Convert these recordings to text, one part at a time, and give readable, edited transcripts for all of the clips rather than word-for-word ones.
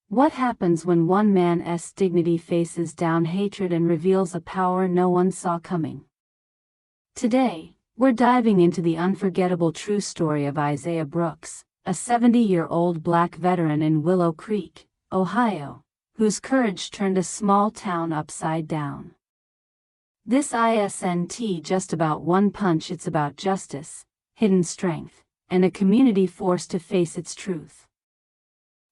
What happens when one man's dignity faces down hatred and reveals a power no one saw coming? Today, we're diving into the unforgettable true story of Isaiah Brooks, a 70-year-old black veteran in Willow Creek, Ohio, whose courage turned a small town upside down. This isn't just about one punch, it's about justice, hidden strength, and a community forced to face its truth.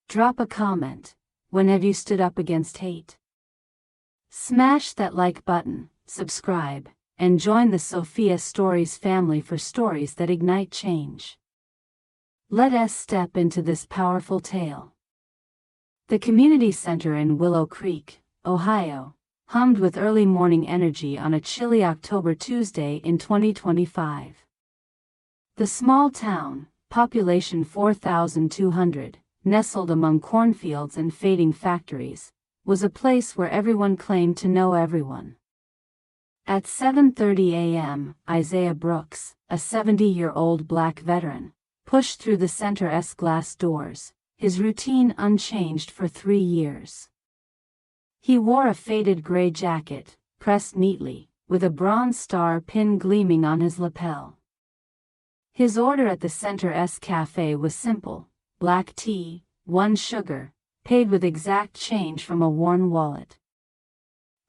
Drop a comment. When have you stood up against hate? Smash that like button, subscribe, and join the Sofia Stories family for stories that ignite change. Let us step into this powerful tale. The community center in Willow Creek, Ohio, hummed with early morning energy on a chilly October Tuesday in 2025. The small town, population 4,200, nestled among cornfields and fading factories, was a place where everyone claimed to know everyone. At 7:30 a.m., Isaiah Brooks, a 70-year-old black veteran, pushed through the center's glass doors, his routine unchanged for 3 years. He wore a faded gray jacket, pressed neatly, with a bronze star pin gleaming on his lapel. His order at the center's cafe was simple: black tea, 1 sugar, paid with exact change from a worn wallet.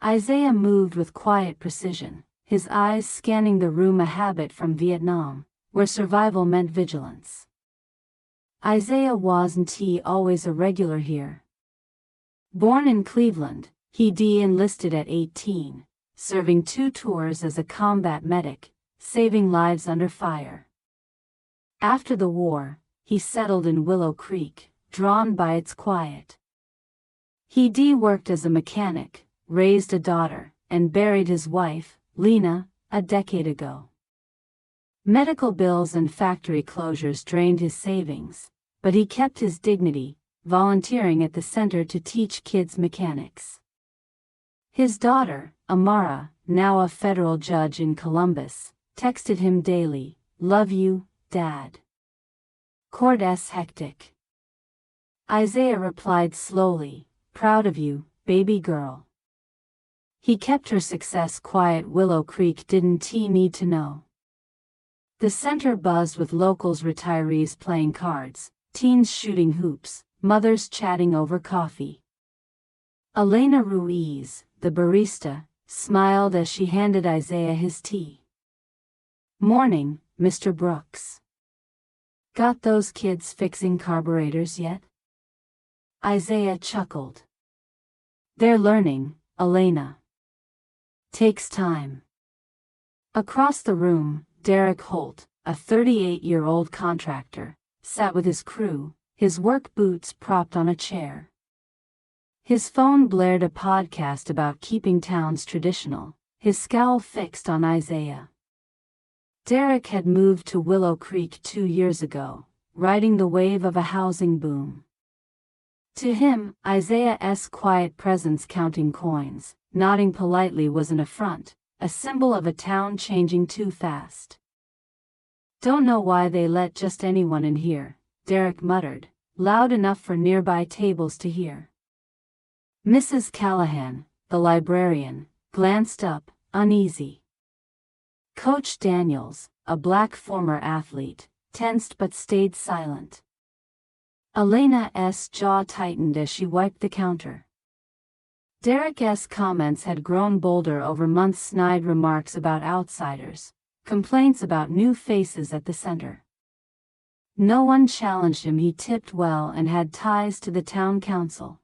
Isaiah moved with quiet precision, his eyes scanning the room, a habit from Vietnam, where survival meant vigilance. Isaiah wasn't always a regular here. Born in Cleveland, he enlisted at 18, serving 2 tours as a combat medic, saving lives under fire. After the war, he settled in Willow Creek, drawn by its quiet. He worked as a mechanic, raised a daughter, and buried his wife, Lena, a decade ago. Medical bills and factory closures drained his savings, but he kept his dignity, volunteering at the center to teach kids mechanics. His daughter, Amara, now a federal judge in Columbus, texted him daily, "Love you, Dad." Court's hectic. Isaiah replied slowly, "Proud of you, baby girl." He kept her success quiet. Willow Creek didn't need to know. The center buzzed with locals, retirees playing cards, teens shooting hoops, mothers chatting over coffee. Elena Ruiz, the barista, smiled as she handed Isaiah his tea. "Morning, Mr. Brooks. Got those kids fixing carburetors yet?" Isaiah chuckled. "They're learning, Elena. Takes time." Across the room, Derek Holt, a 38-year-old contractor, sat with his crew, his work boots propped on a chair. His phone blared a podcast about keeping towns traditional, his scowl fixed on Isaiah. Derek had moved to Willow Creek 2 years ago, riding the wave of a housing boom. To him, Isaiah's quiet presence counting coins, nodding politely was an affront, a symbol of a town changing too fast. "Don't know why they let just anyone in here," Derek muttered, loud enough for nearby tables to hear. Mrs. Callahan, the librarian, glanced up, uneasy. Coach Daniels, a black former athlete, tensed but stayed silent. Elena's jaw tightened as she wiped the counter. Derek's comments had grown bolder over months: snide remarks about outsiders, complaints about new faces at the center. No one challenged him. He tipped well and had ties to the town council.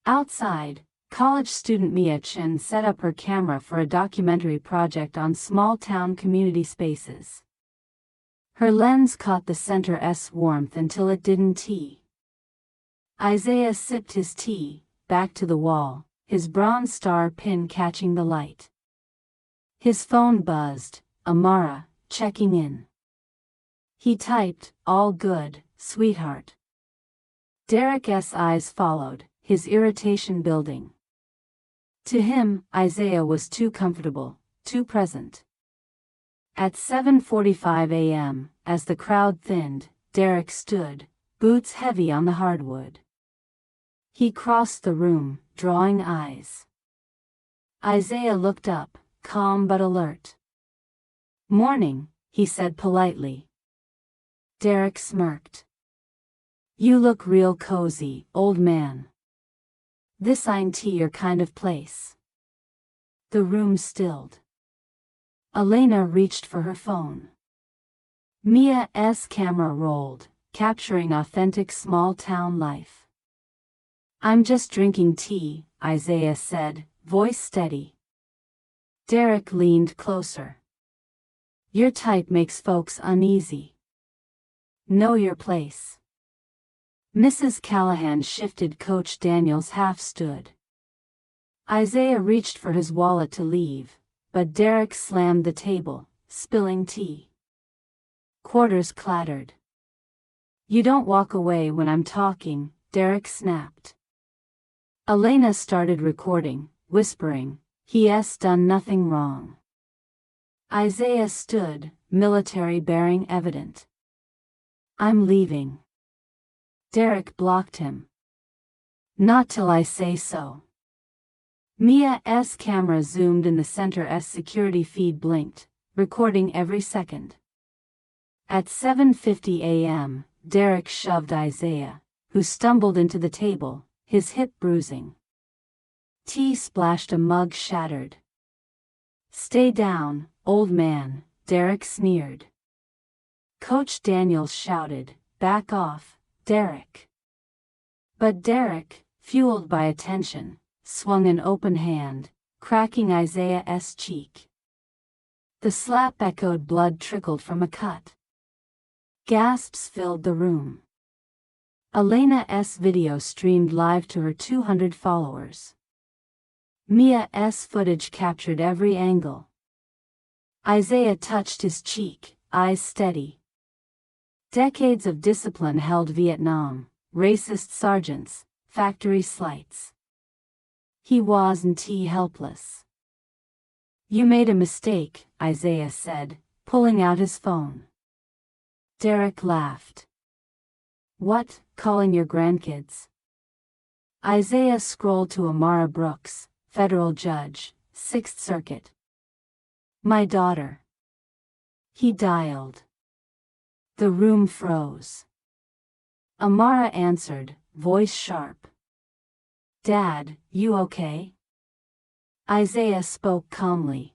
Outside, college student Mia Chen set up her camera for a documentary project on small-town community spaces. Her lens caught the center's warmth until it didn't. Isaiah sipped his tea, back to the wall, his bronze star pin catching the light. His phone buzzed, Amara, checking in. He typed, "All good, sweetheart." Derek's eyes followed, his irritation building. To him, Isaiah was too comfortable, too present. At 7:45 a.m., as the crowd thinned, Derek stood, boots heavy on the hardwood. He crossed the room, drawing eyes. Isaiah looked up, calm but alert. "Morning," he said politely. Derek smirked. "You look real cozy, old man. This ain't your kind of place." The room stilled. Elena reached for her phone. Mia's camera rolled, capturing authentic small-town life. "I'm just drinking tea," Isaiah said, voice steady. Derek leaned closer. "Your type makes folks uneasy. Know your place." Mrs. Callahan shifted. Coach Daniels half stood. Isaiah reached for his wallet to leave, but Derek slammed the table, spilling tea. Quarters clattered. "You don't walk away when I'm talking," Derek snapped. Elena started recording, whispering, "He's done nothing wrong." Isaiah stood, military bearing evident. "I'm leaving." Derek blocked him. "Not till I say so." Mia's camera zoomed in the center as security feed blinked, recording every second. At 7:50 a.m., Derek shoved Isaiah, who stumbled into the table, his hip bruising. Tea splashed, a mug shattered. "Stay down, old man," Derek sneered. Coach Daniels shouted, "Back off, Derek." But Derek, fueled by attention, swung an open hand, cracking Isaiah's cheek. The slap echoed. Blood trickled from a cut. Gasps filled the room. Elena's video streamed live to her 200 followers. Mia's footage captured every angle. Isaiah touched his cheek, eyes steady. Decades of discipline held Vietnam, racist sergeants, factory slights. He wasn't helpless. "You made a mistake," Isaiah said, pulling out his phone. Derek laughed. "What, calling your grandkids?" Isaiah scrolled to Amara Brooks, federal judge, 6th Circuit. "My daughter." He dialed. The room froze. Amara answered, voice sharp. "Dad, you okay?" Isaiah spoke calmly.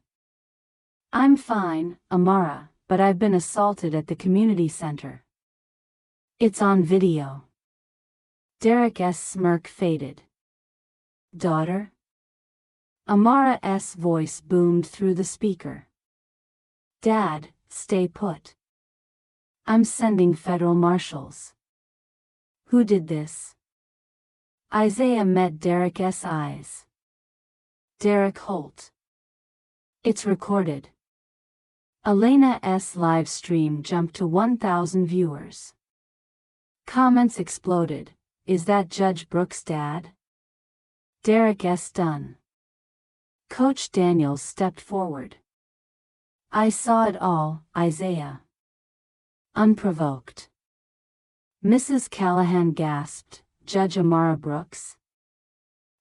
"I'm fine, Amara, but I've been assaulted at the community center. It's on video." Derek's smirk faded. "Daughter?" Amara's voice boomed through the speaker. "Dad, stay put. I'm sending federal marshals." "Who did this?" Isaiah met Derek's eyes. "Derek Holt." "It's recorded." Elena's live stream jumped to 1,000 viewers. Comments exploded. "Is that Judge Brooks' dad?" Derek's done. Coach Daniels stepped forward. "I saw it all, Isaiah." Unprovoked. Mrs. Callahan gasped, "Judge Amara Brooks?"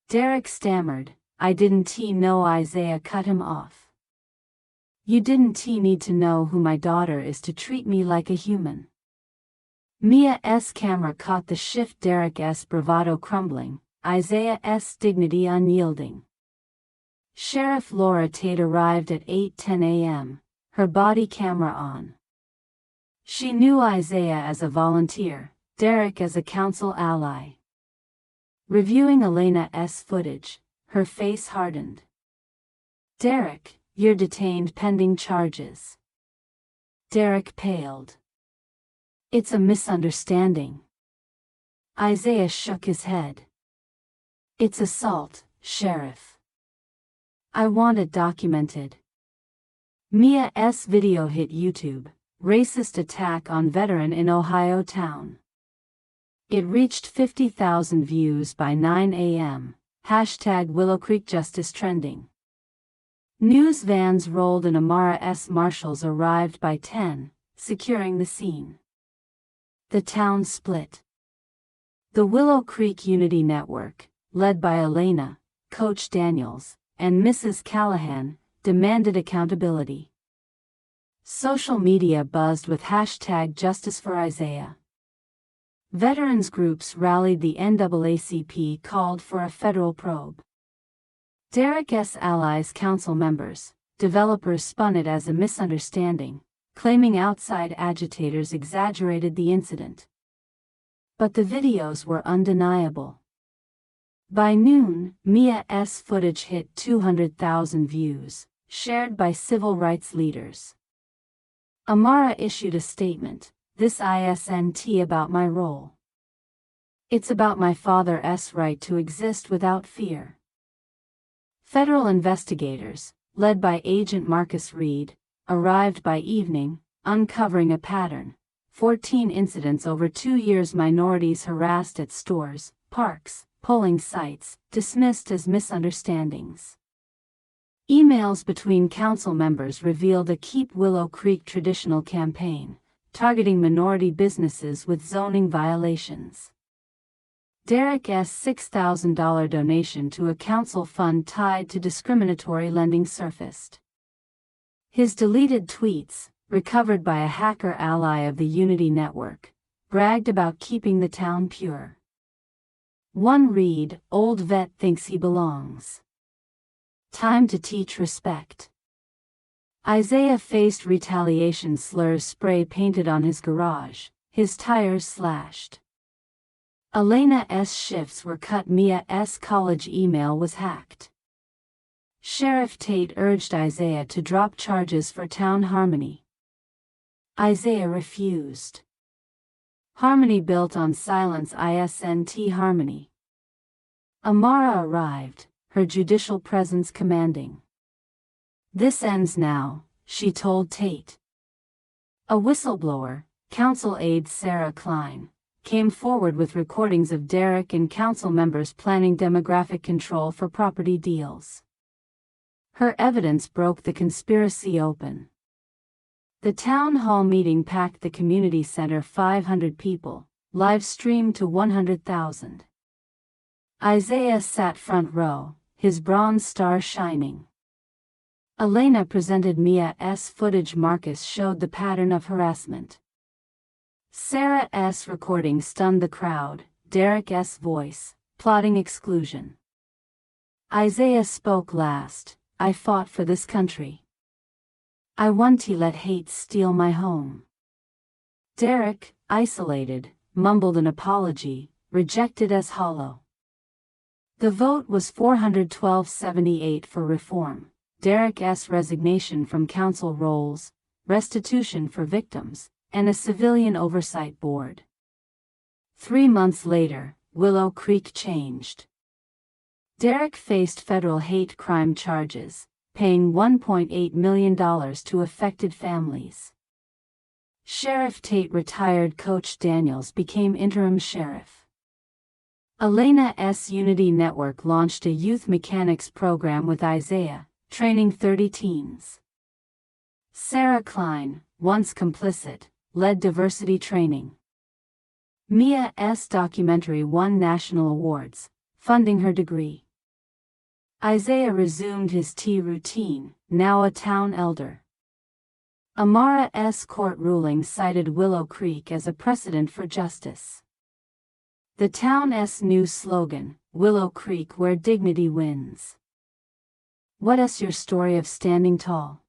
Derek stammered, "I didn't know." Isaiah cut him off. "You didn't need to know who my daughter is to treat me like a human." Mia's camera caught the shift. Derek's bravado crumbling, Isaiah's dignity unyielding. Sheriff Laura Tate arrived at 8:10 a.m., her body camera on. She knew Isaiah as a volunteer, Derek as a council ally. Reviewing Elena's footage, her face hardened. "Derek, you're detained pending charges." Derek paled. "It's a misunderstanding." Isaiah shook his head. "It's assault, Sheriff. I want it documented." Mia's video hit YouTube, racist attack on veteran in Ohio town. It reached 50,000 views by 9 a.m., #Willow Creek Justice trending. News vans rolled and Amara's marshals arrived by 10, securing the scene. The town split. The Willow Creek Unity Network, led by Elena, Coach Daniels, and Mrs. Callahan, demanded accountability. Social media buzzed with hashtag Justice for Isaiah. Veterans groups rallied. The NAACP called for a federal probe. Derek's allies, council members, developers spun it as a misunderstanding, claiming outside agitators exaggerated the incident. But the videos were undeniable. By noon, Mia's footage hit 200,000 views, shared by civil rights leaders. Amara issued a statement, "This isn't about my role. It's about my father's right to exist without fear." Federal investigators, led by Agent Marcus Reed, arrived by evening, uncovering a pattern. 14 incidents over 2 years. Minorities harassed at stores, parks, polling sites, dismissed as misunderstandings. Emails between council members revealed a Keep Willow Creek traditional campaign, targeting minority businesses with zoning violations. Derek's $6,000 donation to a council fund tied to discriminatory lending surfaced. His deleted tweets, recovered by a hacker ally of the Unity Network, bragged about keeping the town pure. One read, "Old vet thinks he belongs. Time to teach respect." Isaiah faced retaliation. Slurs spray painted on his garage, his tires slashed. Elena's shifts were cut. Mia's college email was hacked. Sheriff Tate urged Isaiah to drop charges for town harmony. Isaiah refused. Harmony built on silence. Isn't harmony. Amara arrived, her judicial presence commanding. "This ends now," she told Tate. A whistleblower, council aide Sarah Klein, came forward with recordings of Derek and council members planning demographic control for property deals. Her evidence broke the conspiracy open. The town hall meeting packed the community center. 500 people, live streamed to 100,000. Isaiah sat front row, his bronze star shining. Elena presented Mia's footage. Marcus showed the pattern of harassment. Sarah's recording stunned the crowd. Derek's voice, plotting exclusion. Isaiah spoke last, "I fought for this country. I want to let hate steal my home." Derek, isolated, mumbled an apology, rejected as hollow. The vote was 412-78 for reform, Derek's resignation from council roles, restitution for victims, and a civilian oversight board. 3 months later, Willow Creek changed. Derek faced federal hate crime charges, paying $1.8 million to affected families. Sheriff Tate retired. Coach Daniels became interim sheriff. Elena's Unity Network launched a youth mechanics program with Isaiah, training 30 teens. Sarah Klein, once complicit, led diversity training. Mia's documentary won national awards, funding her degree. Isaiah resumed his tea routine, now a town elder. Amara's court ruling cited Willow Creek as a precedent for justice. The town's new slogan, "Willow Creek where dignity wins." What's your story of standing tall?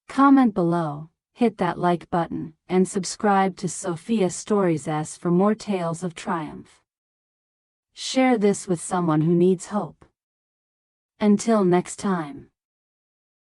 Comment below, hit that like button, and subscribe to Sofia Stories for more tales of triumph. Share this with someone who needs hope. Until next time.